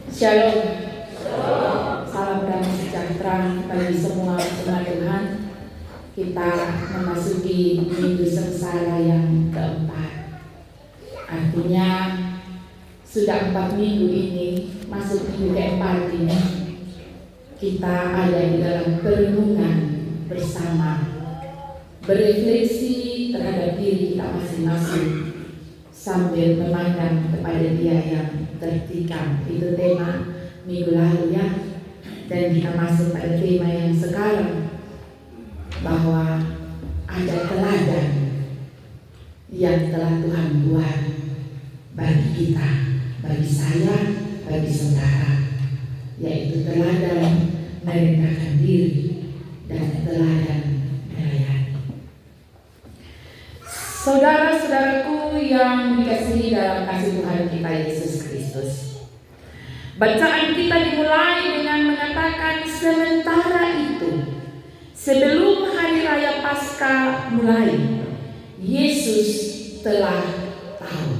Shalom. Salam damai sejahtera bagi semua umat Tuhan. Kita memasuki minggu sengsara yang keempat. Artinya sudah 4 minggu ini, masuk minggu keempat ini, kita ada di dalam perenungan bersama, berefleksi terhadap diri kita masing-masing sambil memandang kepada Dia yang tertikam. Itu tema minggu lalu ya. Dan kita masuk pada tema yang sekarang, bahwa ada teladan yang telah Tuhan buat bagi kita, bagi saya, bagi saudara, yaitu teladan merendahkan diri dan teladan melayani. Saudara-saudaraku yang dikasihi dalam kasih Tuhan kita Yesus Kristus, bacaan kita dimulai dengan mengatakan sementara itu, sebelum hari raya Paskah mulai, Yesus telah tahu.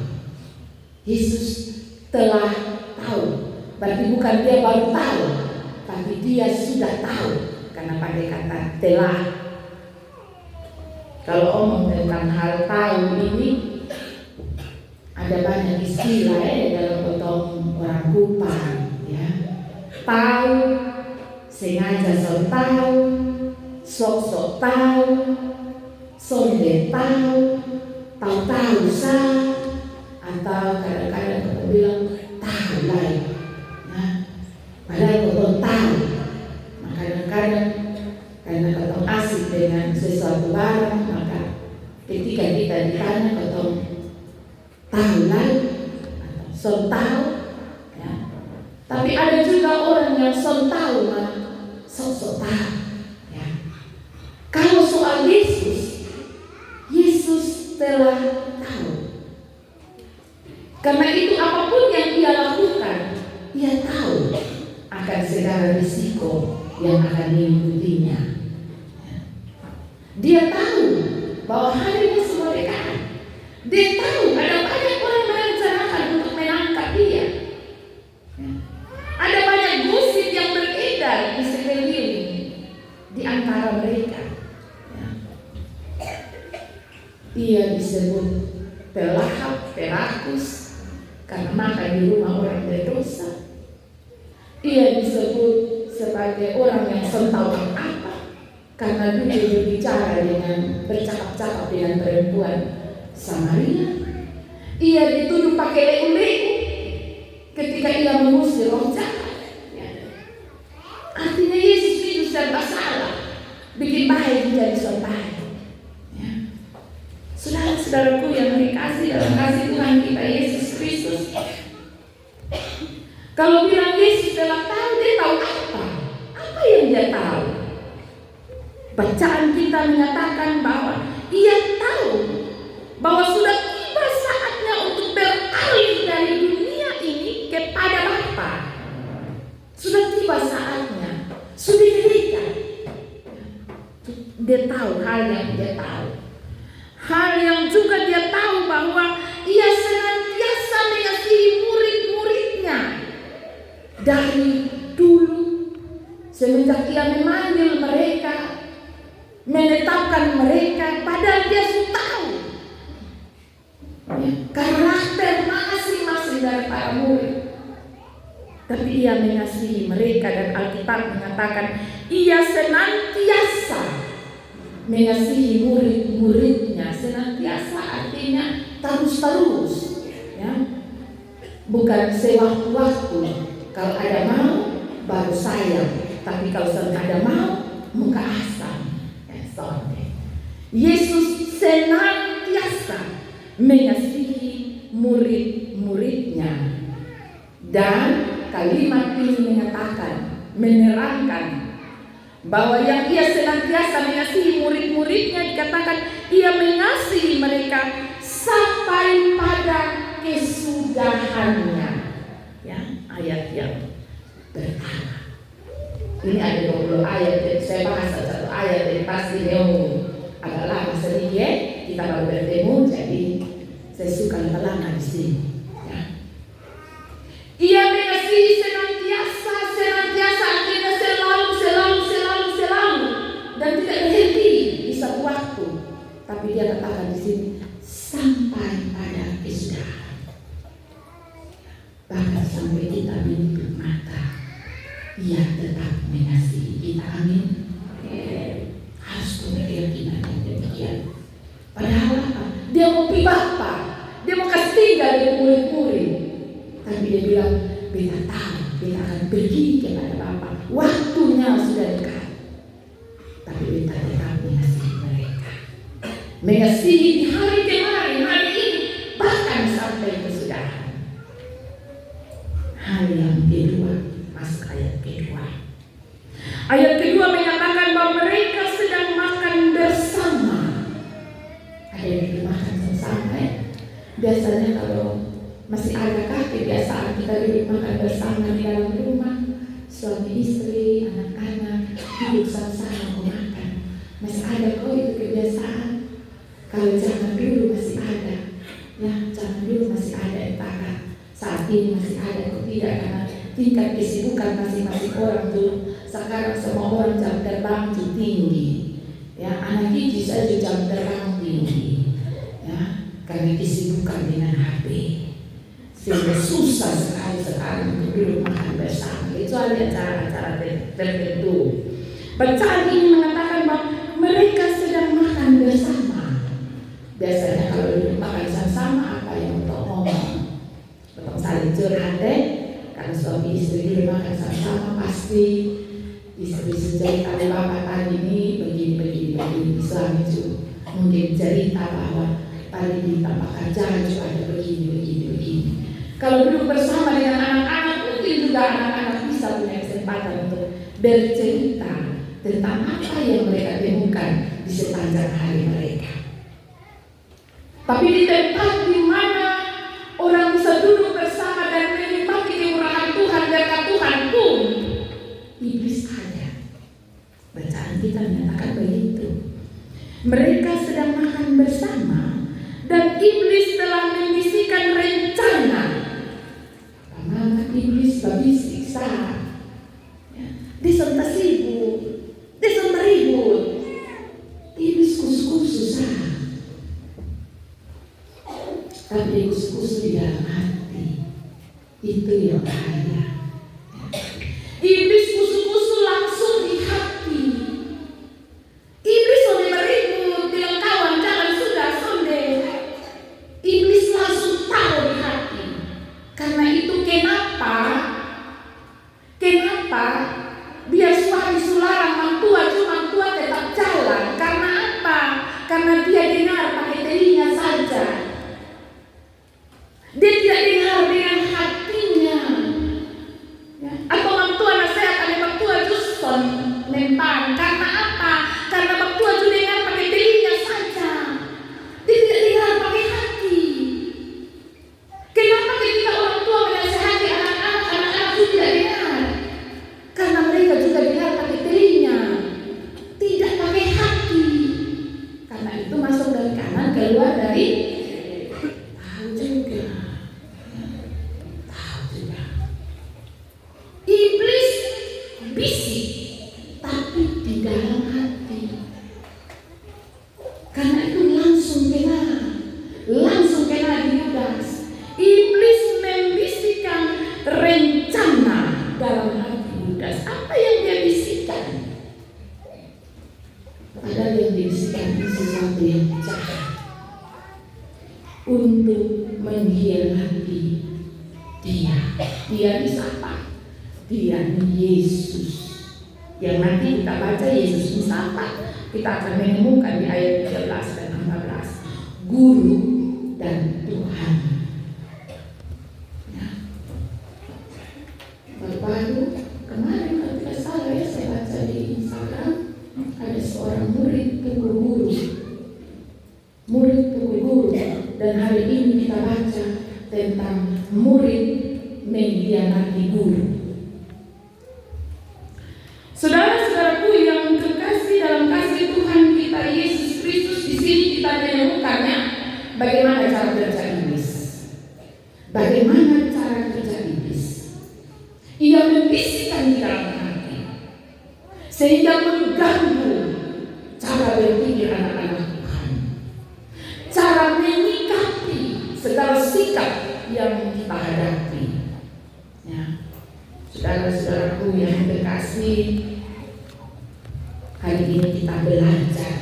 Yesus telah tahu. Berarti bukan dia baru tahu, tapi dia sudah tahu. Karena pakai kata telah. Kalau omong tentang hal tahu ini, ada banyak istilah dalam potong orang Kupang ya. Tahu, sengaja sok tahu, sok-sok tahu, sonde tahu, tahu-tahu sah, atau kadang-kadang kita bilang tahu lain ya. Padahal kita tahu. Maka kadang-kadang karena kita asik dengan sesuatu barang, maka ketika kita ditanya kita tahu lain atau son tahu ya. Tapi ada juga orang yang son tahu malah sok-sok tahu ya. Kalau soal Yesus, Yesus telah tahu. Karena itu apapun yang dia lakukan, dia tahu akan segala risiko yang akan mengikutinya. Dia tahu bahwa hari ini kemerdekaan. Dia tahu ada banyak orang merencanakan untuk menangkap dia. Ada banyak gosip yang beredar di sekeliling di antara mereka. Dia disebut pelahap, perakus, karena makan di rumah orang berdosa. Ia disebut sebagai orang yang sentauan apa, karena dia berbicara dengan bercakap-cakap dengan perempuan Samaria. Ia dituduh pakai leu-leu ketika ia mengusir roh jahat. Artinya Yesus itu serba salah, bikin baik jadi sopan. Saudara-saudaraku yang dikasih dalam kasih Tuhan kita Yesus Kristus, kalau bilang Yesus telah tahu, dia tahu apa? Apa yang dia tahu? Bacaan kita menyatakan bahwa ia tahu bahwa sudah tiba saatnya untuk beralih dari dunia ini kepada Bapa. Sudah tiba saatnya, sudah dekat. Dia tahu hal yang dia tahu. Hal yang juga dia tahu bahwa ia senantiasa mengasihi murid-muridnya dari dulu, semenjak ia memanggil mereka, menetapkan mereka, padahal dia sudah tahu karakter masing-masing dari para murid. Tapi ia mengasihi mereka, dan Alkitab mengatakan ia senantiasa mengasihi murid-muridnya. Senantiasa artinya terus-terus ya. Bukan sewaktu-waktu. Kalau ada mau baru sayang, tapi kalau sudah ada mau muka asam. Yesus senantiasa mengasihi murid-muridnya. Dan kalimat ini mengatakan, menerangkan bahwa yang ia senantiasa mengasihi murid-muridnya, dikatakan ia mengasihi mereka sampai pada kesudahannya. Ya, ayat yang pertama. Ini ada 20 ayat, jadi saya bahas satu ayat dari pasti agak lama sedikit. Kita baru bertemu, jadi saya suka lama di sini. Ya. bahkan sampai kita menutup mata, Ia tetap mengasihi kita. Amin. Harus punya keyakinan yang demikian. Padahal apa? Dia mau pi Bapa, dia mau kasih tinggal dengan murid-murid, tapi dia bilang, beta tahu, beta akan pergi kepada Bapa, waktunya sudah dekat. Tapi beta tetap mengasihi mereka, mengasihi di hari kemarin, hari ini, bahkan sampai kesudahan. Hal yang kedua, masuk ayat kedua. Ayat kedua mengatakan bahwa mereka sedang makan bersama. Ada yang makan bersama ya? Biasanya kalau masih adakah kebiasaan kita duduk makan bersama di dalam rumah, suami istri, anak-anak duduk sama-sama makan. Masih ada kok itu kebiasaan. Kalau zaman dulu masih ada, ya zaman dulu masih ada, entah saat ini masih ada kok tidak, karena tingkat kesibukan masing-masing orang tuh sekarang semua orang jam terbang tuh tinggi, ya anak kecil saja jam terbang tinggi, ya karena kesibukan dengan HP, sehingga susah sekali sekarang untuk duduk makan bersama, kecuali acara-acara tertentu. Bacaan ini mengatakan bahwa mereka sedang makan bersama. Biasanya kalau duduk makan sama-sama apa yang untuk ngomong, untuk saling curhat deh. Karena suami istri di makan sama-sama pasti istri cerita, Bapak tadi ini begini. Suami itu mungkin cerita bahwa tadi di tempat kerja juga ada begini. Kalau duduk bersama dengan anak-anak, mungkin juga anak-anak bisa punya kesempatan untuk bercerita tentang apa yang mereka temukan di sepanjang hari mereka. Tapi di tempat di mana orang bisa duduk bersama dan menikmati kemurahan Tuhan, berkat Tuhan pun, iblis ada. Bacaan kita menyatakan begitu. Mereka sedang makan bersama dan iblis telah membisikkan rencana. Mama iblis babisik sah. Dia sibuk, ribut. Iblis kusu-kusu sah. Tapi kusu-kusu di dalam hati, itu yang bahaya. Iblis kusu-kusu langsung di hati. Iblis sonde meribut bilang kawan jangan sudah sonde. Iblis langsung taruh di hati. Karena itu kenapa biar suami sularang mantua tetap jalan. Karena apa? Karena dia dengar pakai telinga saja. Dia tidak dengar dengan hatinya, ya. Atau orang tua nasihat, ada orang tua justru mempan. Karena apa? Karena orang tua juga dengar pakai telinga saja. Dia tidak dengar pakai hati. Kenapa ketika orang tua menasihati anak-anak itu tidak dengar? Karena mereka juga dengar pakai telinga, tidak pakai hati. Karena itu masuk dari kanan, keluar dari iblis bisik, tapi di dalam hati. Karena itu langsung kena di Yudas. Iblis membisikkan rencana dalam hati Yudas. Apa yang dia bisikkan? Padahal yang dibisikkan itu sesuatu yang jahat untuk mengkhianati dia. Dia disapa. Dia Yesus. Yang nanti kita baca Yesus disapa, kita akan menemukan di ayat 13 dan 14. Guru dan Tuhan. Ya. Baru kemarin kalau tidak salah ya, saya baca di Instagram ada seorang murid pukul guru. Dan hari ini kita baca tentang murid mengkhianati guru. Saudara-saudaraku yang terkasih dalam kasih Tuhan kita Yesus Kristus, di sini kita menemukannya bagaimana cara kerja iblis. Bagaimana cara kerja iblis? Ia membisikkan di dalam hati sehingga mengganggu cara berpikir anak-anak Tuhan, cara menyikapi segala sikap yang kita hadapi. Ya, saudara-saudaraku yang terkasih, hari ini kita belajar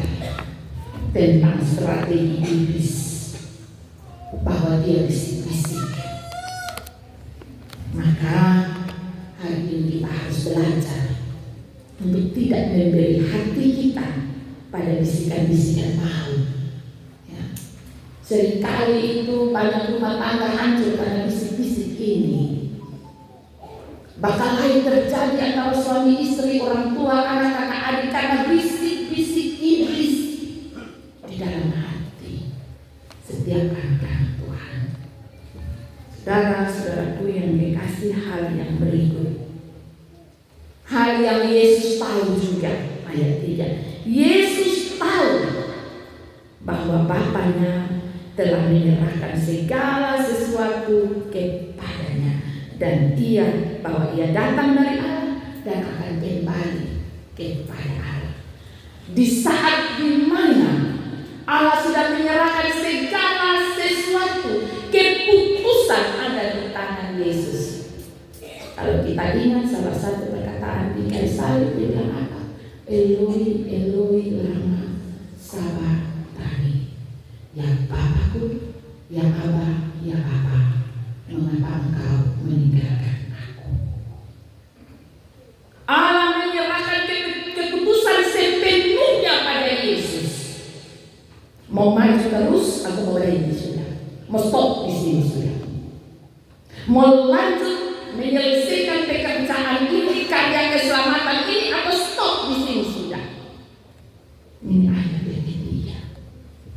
tentang strategi iblis, bahwa dia bisik-bisik. Maka hari ini kita harus belajar untuk tidak memberi hati kita pada bisikan-bisikan maut. Ya. Seringkali itu banyak rumah tangga hancur karena bisik-bisik ini. Bakal lain terjadi antara suami istri, orang tua, anak, kakak, adik karena bisik-bisik iblis di dalam hati setiap anak Tuhan. Saudara-saudaraku yang dikasih, hal yang berikut, hal yang Yesus tahu juga, ayat 3. Yesus tahu bahwa Bapaknya telah menyerahkan segala sesuatu kepadanya, dan bahwa ia datang dari Allah dan akan kembali kepada Allah. Di saat dimana Allah sudah menyerahkan segala sesuatu, keputusan ada di tangan Yesus. Kalau kita ingat salah satu perkataan di kayu salib, dia bilang apa? Eloi, Eloi, lama sabachthani. Ya Bapakku, ya Aba, ya Bapa, mengapa engkau meninggalkan aku? Allah menyerahkan keputusan sepenuhnya pada Yesus. Mau maju terus, aku mau berhenti sudah. Mau stop di sini sudah. Mau lanjut menyelesaikan pekerjaan ini, karya keselamatan ini, atau stop di sini sudah. Ini ayat yang ketiga.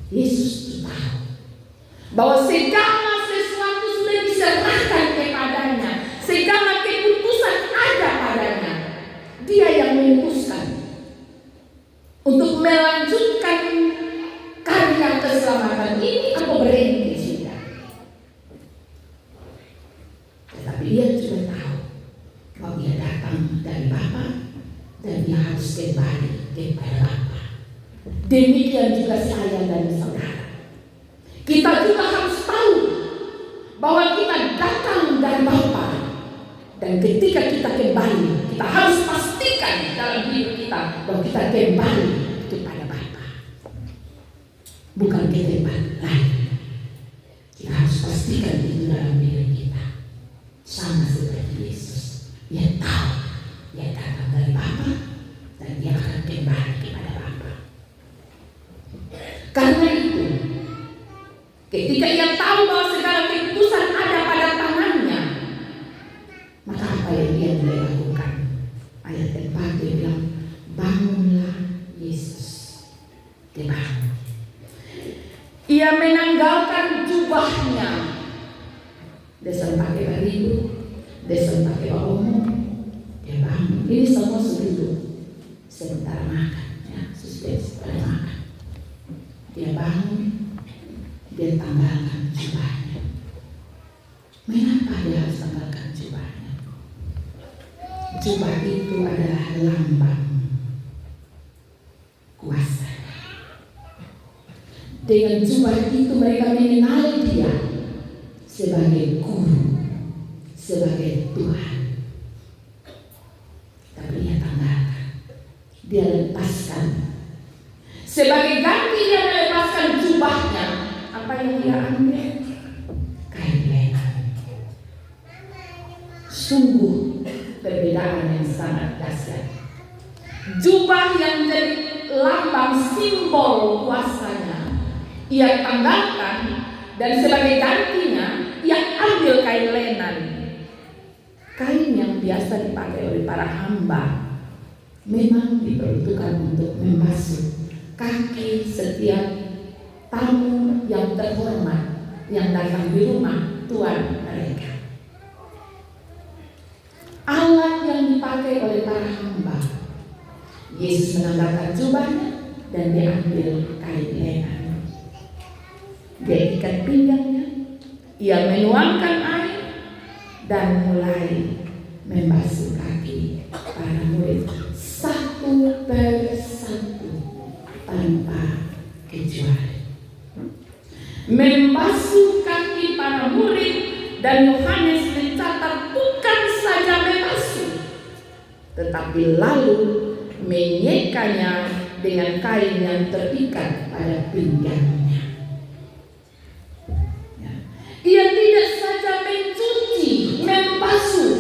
Yesus tahu bahwa segala sesuatu sudah diserahkan kepadanya, segala keputusan ada padanya. Dia yang memutuskan untuk melanjutkan karya keselamatan ini atau berhenti sudah. Tetapi dia juga tahu bahwa dia datang dari Bapa dan dia harus kembali kepada Bapa. Demikian juga saya dan saudara. Kita juga harus tahu bahwa kita datang dari Bapa, dan ketika kita kembali, kita harus pastikan dalam hidup kita bahwa kita kembali kepada Bapa, bukan ke tempat lain. Kita harus pastikan itu dalam diri kita. Sama seperti Yesus, dia tahu dia datang dari Bapa dan dia akan kembali kepada Bapa. Karena itu, ketika ia tahu bahwa segala keputusan ada pada tangannya, maka apa yang dia mulai lakukan? Ayat 4 dia bilang, bangunlah Yesus. Dia bangun. Ia menanggalkan jubahnya. Dia pakai baribu, dia pakai baumu. Dia bangun. Ini semua sebelum sebentar makan, ya, sebentar makan. Dia bangun, dia tanggalkan jubahnya. Mengapa dia harus tanggalkan jubahnya? Jubah itu adalah lambang kuasa. Dengan jubah itu mereka mengenal dia sebagai guru, sebagai Tuhan. Tapi dia tanggalkan, dia lepaskan. Sebagai ganti dia melepaskan jubahnya. Apa yang dia ambil? Kain lenan. Sungguh perbedaan yang sangat dahsyat. Jubah yang jadi lambang simbol kuasanya, ia tanggalkan, dan sebagai gantinya ia ambil kain lenan. Kain yang biasa dipakai oleh para hamba memang diperuntukkan untuk membasuh kaki setiap tamu yang terhormat yang datang di rumah Tuhan mereka. Alat yang dipakai oleh para hamba. Yesus menanggalkan jubahnya dan dia ambil kain lenan. Dia ikat pinggangnya, ia menuangkan air dan mulai membasuh kaki para murid satu persatu tanpa kecuali. Membasuh kaki para murid, dan Yohanes mencatat bukan tetapi lalu menyekanya dengan kain yang terikat pada pinggangnya. Ia tidak saja mencuci, membasuh,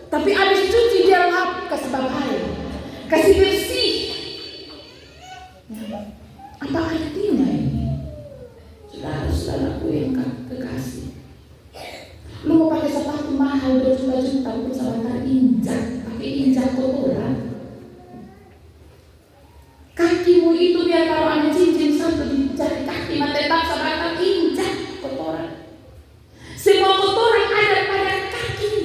tapi habis cuci dia lap kasih babai, kasih bersih. Apa artinya ini? Saudara-saudaraku yang kekasih, lu mau pakai sepatu mahal berjuta-juta untuk sebentar injak, pakai injak kotoran. Kakimu itu biar kalau ada cincin satu di jari kaki, tetap sebentar injak kotoran. Semua kotoran ada pada kaki.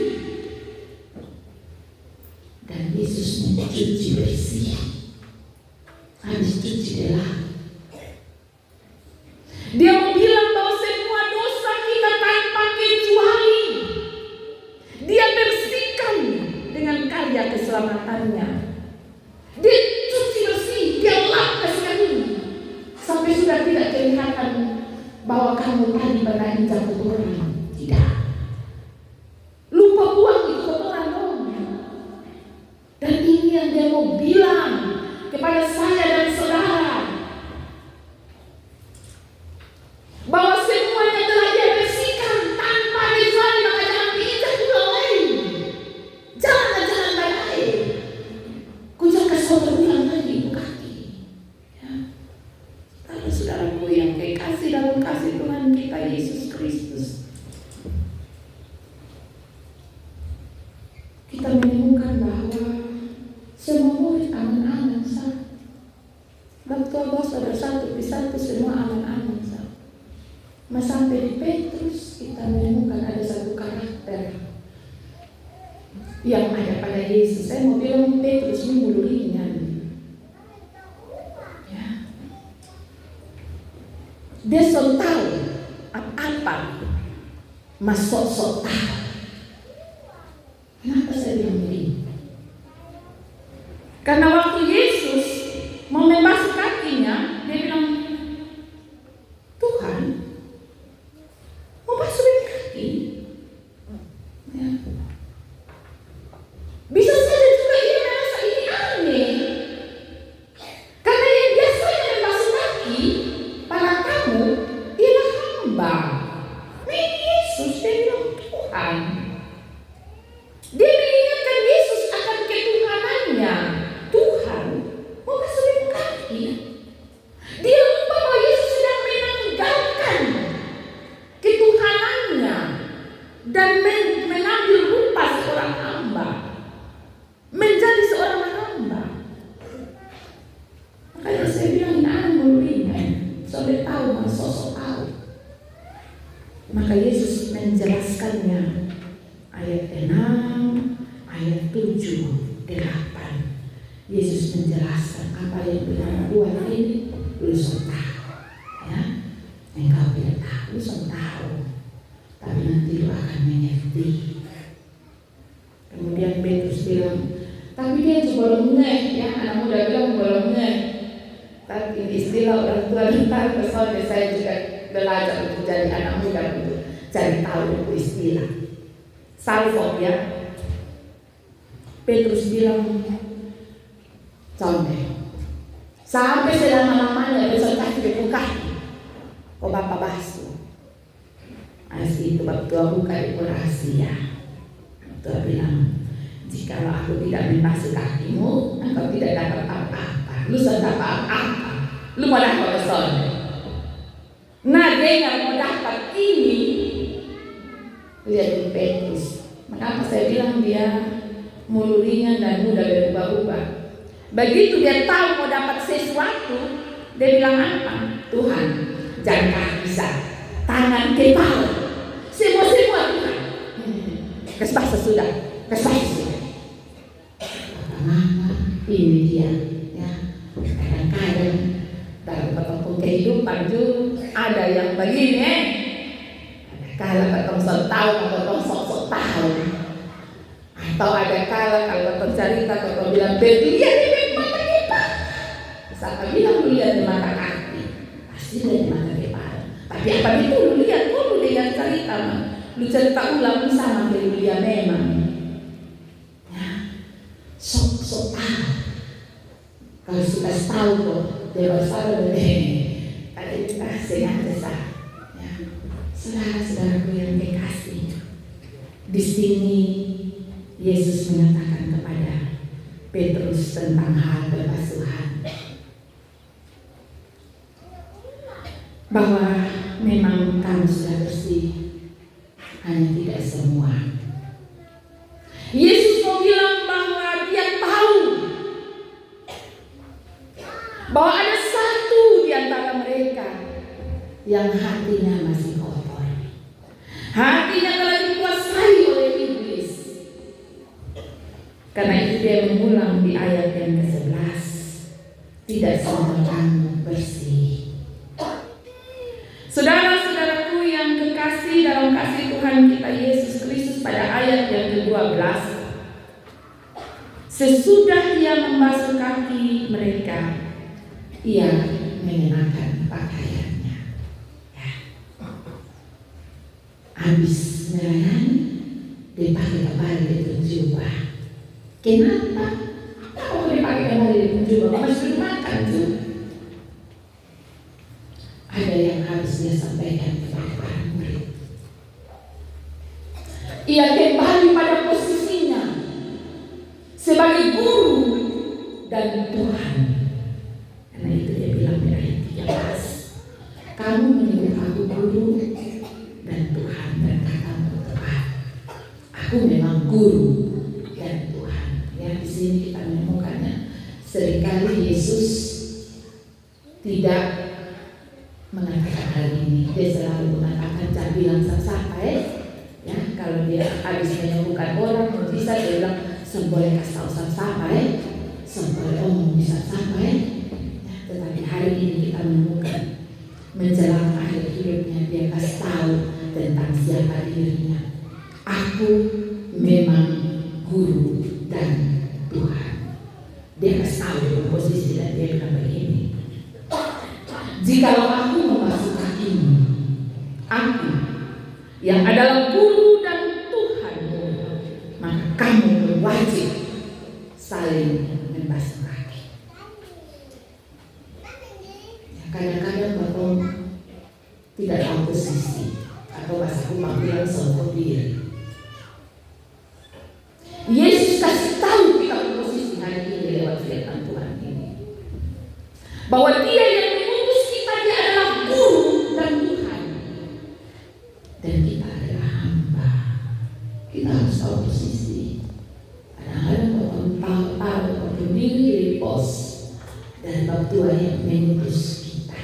Dan Yesus mencuci bersih. Habis cuci dia lap. Dia mau bilang bahwa semua dosa kita tanpa kecuali Dia bersihkan dengan karya keselamatannya. Dia cuci bersih, dia lap sekali sampai sudah tidak kelihatan bahwa kamu tadi pernah injak kotoran. Tidak. Lupa buang itu kotoran dong. Dan ini yang dia mau bilang kepada saya dan saudara, bahwa semuanya telah dia bersihkan tanpa kecuali, maka jangan diinjak ulang lagi. Jangan badai. Ku jangan saudara ulang lagi itu kaki. Ya. Kalau saudaraku yang kekasih dalam kasih Tuhan kita Yesus Kristus, kita menemukan bahwa semua murid aman-aman sah. Waktu bos ada satu persatu semua aman-aman sah. Mas sampai di Petrus kita menemukan ada satu karakter yang ada pada Yesus. Saya mau bilang Petrus ini mulu ringan. Ya. Dia sok tahu apa mas sok tahu. Kenapa saya bilang begini? Karena waktu Yesus mau membasuh kakinya, dia bilang, Tuhan, mau basuh kaki? Ya. Bisa saja juga ia merasa ini aneh. Karena yang biasanya membasuh kaki para kamu ialah hamba. Ini Yesus, dia bilang Tuhan. Dia mengingatkan Yesus akan ketuhanannya. Tuhan mau basuh kaki. Dia lupa bahwa Yesus sedang menanggalkan ketuhanannya dan mengambil rupa seorang hamba, menjadi seorang hamba. Makanya saya bilang ini mulinya, soalnya tahu mas sosok tahu. Maka Yesus menjelaskannya. Ayat 6, ayat 7, 8. Yesus menjelaskan apa yang Tuhan buat ini. Lu sudah tahu, ya? Engkau tidak tahu, lu sudah tahu. Tapi nanti lu akan mengerti. Kemudian Petrus bilang, tapi dia coba ngeh, ya anak muda bilang boleh ngeh. Tapi istilah orang tua kita kesal, saya juga belajar untuk jadi anak muda untuk cari tahu itu istilah. Salvo ya. Petrus bilang, contoh, sampai selama-lamanya besok kaki kaki, kok bapak basuh. Asli itu bab tua buka itu rahasia. Tua bilang, jikalau aku tidak membasuh kakimu, engkau tidak dapat apa-apa. Lu sudah dapat apa-apa? Lu mau dapat besok. Nah dia yang mau dapat ini. Lihat Petrus. Mengapa saya bilang dia mulu ringan dan mudah berubah-ubah. Begitu dia tahu mau dapat sesuatu, dia bilang apa? Tuhan, jangan kaki tangan kepala, semua Tuhan. Kesbasa sudah. Ini dia. Ya. Kadang-kadang dalam ketemu kehidupan juga ada yang begini. Kalau ketemu tahu, ketemu sok tahu. Atau ada kalau ketemu cerita, ketemu bilang lihat di mata kepala. Misalkan bilang lu lihat di mata kaki, pasti lihat di mata kepala. Tapi apa itu lu lihat, lu lihat cerita, lu cerita ulang sama kayak lu lihat memang. Ya. Kalau suka tahu kok dewasa lebih ada kita sengaja sah. Ya. Saudara-saudaraku yang dikasih, di sini Yesus menyatakan kepada Petrus tentang hal perbasuhan, bahwa memang kamu sudah bersih, hanya tidak semua. Yesus mau bilang bahwa Dia tahu bahwa ada satu di antara mereka yang hatinya masih kotor, hatinya telah dikuasai oleh iblis. Karena itu Dia mengulang di ayat yang ke-11, tidak semua kamu bersih. Saudara-saudaraku yang kekasih dalam kasih Tuhan kita Yesus Kristus, pada ayat yang ke-12, sesudah Ia membasuh kaki mereka, Ia mengenakan pakaiannya. Ya. Habis melayani, dia pakai kembali itu jubah. Kenapa? Kalau dia pakai kembali itu jubah, masih makan tuh. Ada yang harus dia sampaikan kepada para murid. Ia kembali pada posisinya sebagai guru dan Tuhan. Karena itu Dia bilang di ayat 13, kamu menyebut aku guru dan Tuhan, dan katamu tepat. Aku memang guru dan Tuhan. Ya, di sini kita menemukannya. Seringkali Yesus tidak mengatakan hal ini. Dia selalu mengatakan, jangan bilang sampai. Ya, kalau Dia habis menyembuhkan orang, bisa dia bilang, boleh kasih tahu sampai, boleh omong bisa sampai. Tetapi hari ini kita menemukan menjelang akhir hidupnya, Dia kasih tahu tentang siapa dirinya. Aku memang guru dan Tuhan. Dia kasih tahu posisi, dan Dia bilang begini, jikalau aku membasuh kakimu, aku yang adalah guru dan Tuhanmu, maka kamu wajib saling membasuh kaki. Ya, kadang-kadang Bapak tidak tahu posisi, atau bahasa kumang bilang sombong diri. Yesus kasih tahu kita posisi hari ini lewat firman Tuhan ini, bahwa Dia yang mengutus kita, Dia adalah guru dan Tuhan, dan kita adalah hamba. Kita harus tahu posisi. Kadang-kadang Bapak tahu berdiri di pos, dan Bapak Tuhan yang mengutus kita.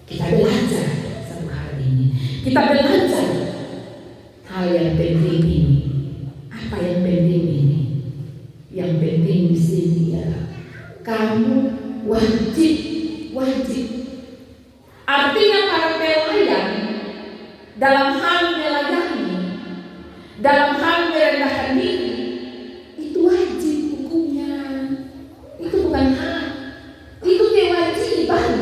Kita belajar satu hari ini. Kita belajar hal yang penting ini. Apa yang penting ini? Yang penting di sini adalah kamu wajib. Artinya para pelayan dalam hal melayani, dalam hal merendahkan diri, itu wajib hukumnya. Itu bukan hak, itu kewajiban.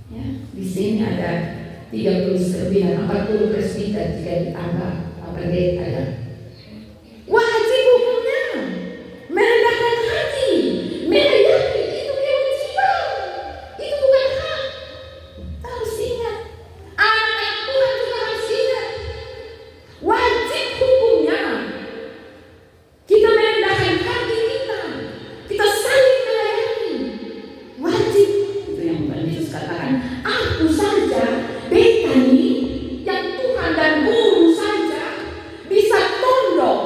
Ya, di sini ada 40 presbiter jika ditambah pendeta ya. Wajib hukumnya merendahkan hati, melayani, itu kewajiban, itu bukan hak. Harus ingat, anak Tuhan juga harus ingat, wajib hukumnya kita merendahkan hati kita saling melayani, wajib. Itu yang Tuhan Yesus katakan, aku saja Betani yang Tuhan dan guru saja bisa tondok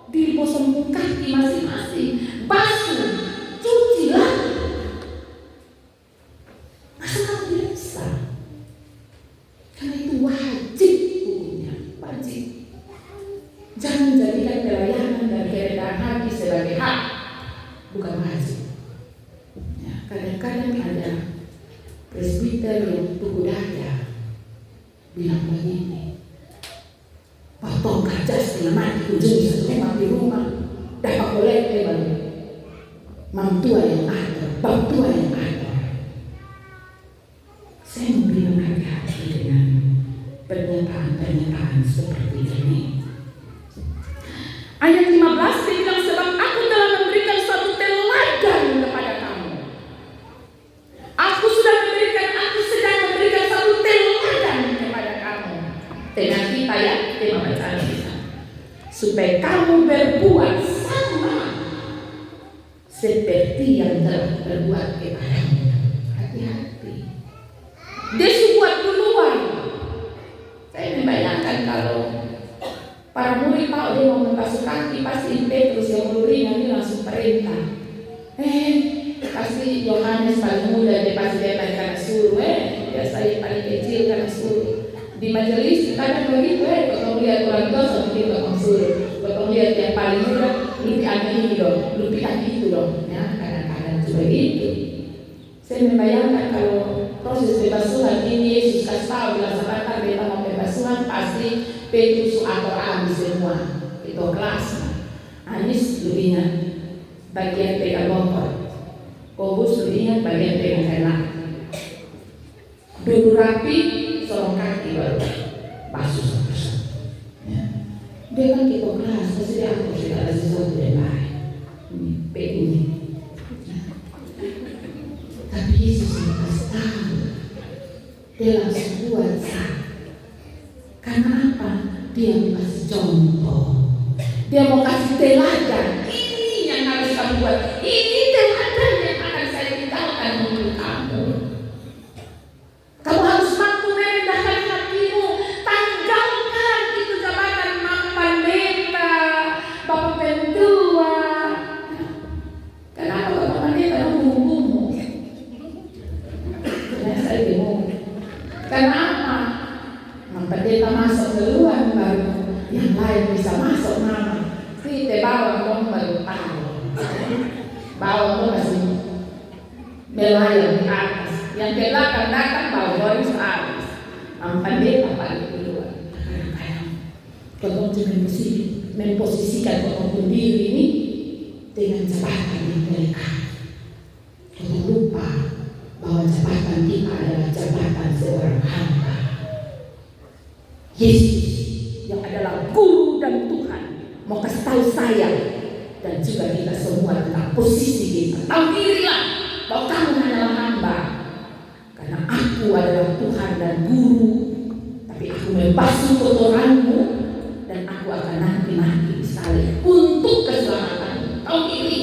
di posong kaki masing-masing, basuh, cucilah. Masa kamu tidak bisa? Karena itu wajib hukumnya, wajib. Jangan jadikan pelayanan dan kerendahan hati sebagai hak, bukan wajib. Ya, kadang-kadang ada presbiter yang tuku daya bilang begini, potong kaca setengah mati, kunjungi satu rumah di rumah, dapat boleh balik. Mamtua yang ada, baptua yang ada. Saya mau bilang hati-hati dengan pernyataan-pernyataan seperti ini. Ayat 15 dia bilang, sebab aku telah memberikan suatu teladan tema bacaan kita. Supaya kamu berbuat sama seperti yang telah berbuat kepadamu. Hati-hati. Dia buat duluan. Saya membayangkan kalau para murid tahu dia mau membasuh kaki, pasti Petrus yang muridnya ini langsung perintah. Pasti Yohanes paling muda, dia pasti dia karena suruh. Dia saya paling kecil karena suruh. Di majelis kadang begitu, kalau lihat orang tua seperti orang suruh. Kalau lihat yang paling muda, lu pilih ini dong, lu pilih itu dong. Ya, kadang-kadang juga gitu. Saya membayangkan kalau proses pembasuhan ini Yesus kasih tahu bilang sebentar kita mau pembasuhan, pasti Petrus atau habis semua itu kelas. Anis lu ingat bagian pegang bongkor, Kobus lu ingat bagian pegang kena. Dulu rapi, sorong kaki baru basuh satu-satu. Ya. Dia kan kita kelas, pasti dia aku sudah ada sesuatu yang lain. Ini pegunya. Tapi Yesus yang kasih tahu, dia langsung buat sah. Karena apa? Dia mau kasih contoh. Dia mau kasih teladan. Ini yang harus kamu buat. Ini teladan yang akan saya tinggalkan untuk kamu. Kamu harus mampu merendahkan hatimu. Tanggalkan itu jabatan mampan pendeta, bapak pendua. Kenapa bapak pendeta menghubungmu? Karena saya bingung. Karena apa? Pendeta masuk duluan baru yang lain bisa masuk mama. Kita bawang dong baru tahu. Bawang dong masih melayang di atas. Yang ke belakang datang bawang baru habis. Pendeta paling duluan. Kalau juga memposisikan orang diri ini dengan jabatan yang mereka. Kita lupa bahwa jabatan kita adalah jabatan seorang hamba. Yesus yang adalah guru dan Tuhan mau kasih tahu saya dan juga kita semua tentang posisi kita. Tahu dirilah bahwa kamu adalah hamba, karena aku adalah Tuhan dan guru, tapi aku membasuh kotoranmu dan aku akan nanti salib untuk keselamatanmu. Tahu diri,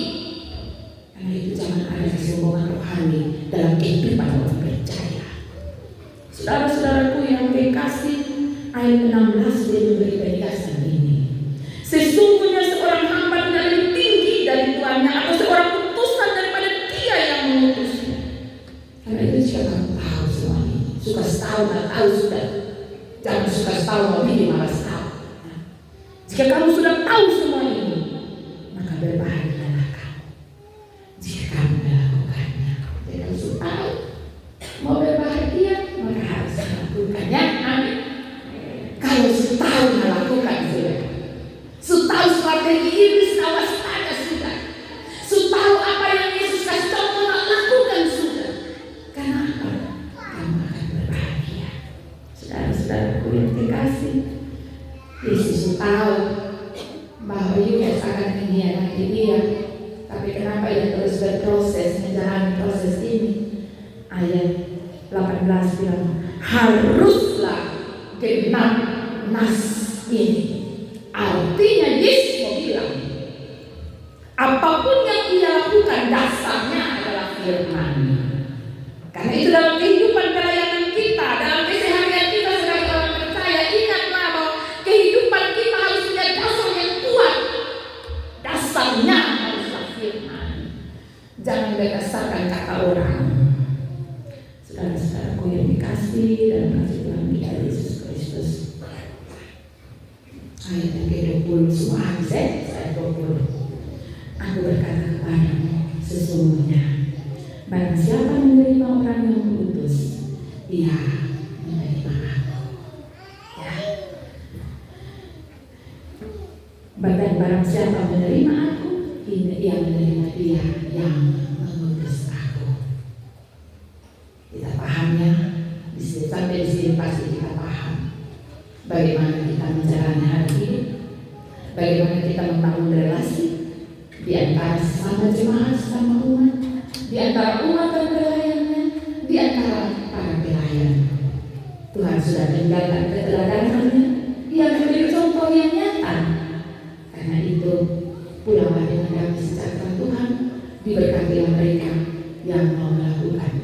karena itu jangan ada kesombongan rohani dalam kehidupan orang percaya. Saudara-saudaraku yang kekasih, ayat 16 dia memberi penjelasan ini. Sesungguhnya seorang hamba tidak lebih tinggi dari tuannya, atau seorang utusan daripada dia yang mengutusnya. Karena itu jika kamu tahu semua ini, suka tahu dan tahu sudah. Jangan suka tahu tapi malas tahu. Jika kamu sudah tahu semua ini, maka berbahagialah kamu jika kamu melakukannya. Jika kamu sudah tahu mau berbahagia, maka harus melakukannya. Amin. Kalau tahu melakukan sudah, tahu strategi iblis, awas tanya sudah, tahu apa yang Yesus kasih contoh lakukan sudah. Karena apa? Kamu akan berbahagia. Saudara-saudaraku yang dikasih, Yesus tahu bahwa Yudas akan mengkhianati dia, tapi kenapa ia terus berproses menjalani proses ini? Ayat 18 bilang haruslah genap nas ini. Artinya Yesus mau bilang apapun yang ia lakukan dasarnya adalah firman. Karena itu dalam kehidupan pelayanan kita, dalam keseharian kita sebagai orang percaya, ingatlah bahwa kehidupan kita harus punya dasar yang kuat. Dasarnya haruslah firman, jangan berdasarkan kata orang. Saudara-saudaraku yang dikasih dalam kasih Tuhan kita Yesus Kristus. Ayat yang ke-20 semua ayat 20. Aku berkata kepadamu, sesungguhnya barang siapa menerima orang yang mengutus, dia menerima aku. Ya. Barang siapa menerima aku, ia menerima dia yang mengutus aku. Kita pahamnya, sampai di sini pasti kita paham bagaimana kita menjalani hari ini, bagaimana kita membangun relasi di antara sesama jemaat, sesama umat, di antara umat dan pelayannya, di antara para pelayan. Tuhan sudah meninggalkan keteladanan-Nya. Ia memberi Diberkatilah mereka yang mau melakukan.